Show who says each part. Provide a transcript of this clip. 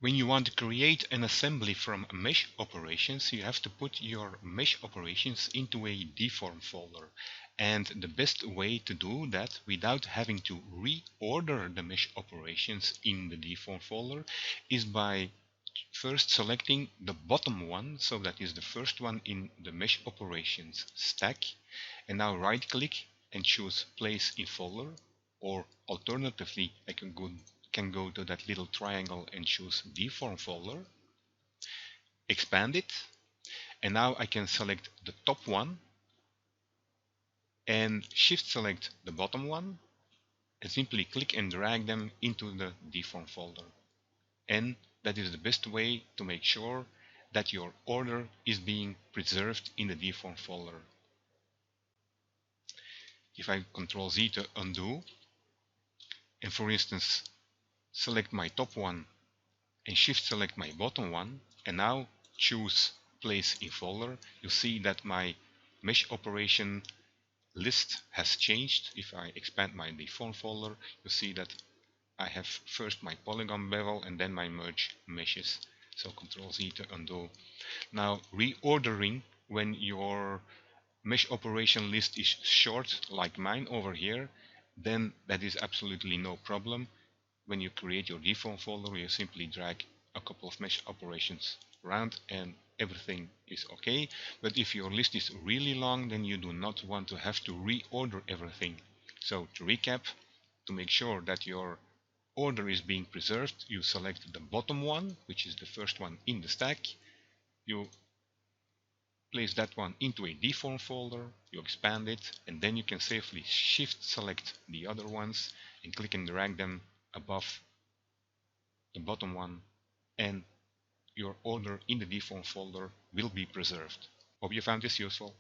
Speaker 1: When you want to create an assembly from mesh operations, you have to put your mesh operations into a deform folder. And the best way to do that without having to reorder the mesh operations in the deform folder is by first selecting the bottom one, so that is the first one in the mesh operations stack, and now right click and choose place in folder, or alternatively I can go to that little triangle and choose deform folder, expand it, and now I can select the top one and shift select the bottom one and simply click and drag them into the deform folder. And that is the best way to make sure that your order is being preserved in the deform folder. If I Ctrl Z to undo, and for instance select my top one and shift select my bottom one, and now choose place in folder, you see that my mesh operation list has changed. If I expand my deform folder, you see that I have first my polygon bevel and then my merge meshes. So Ctrl Z to undo. Now reordering when your mesh operation list is short like mine over here, then that is absolutely no problem. When you create your deform folder, you simply drag a couple of mesh operations around and everything is okay. But if your list is really long, then you do not want to have to reorder everything. So to recap, to make sure that your order is being preserved, you select the bottom one, which is the first one in the stack. You place that one into a deform folder, you expand it, and then you can safely shift select the other ones and click and drag them above the bottom one, and your order in the deform folder will be preserved. Hope you found this useful.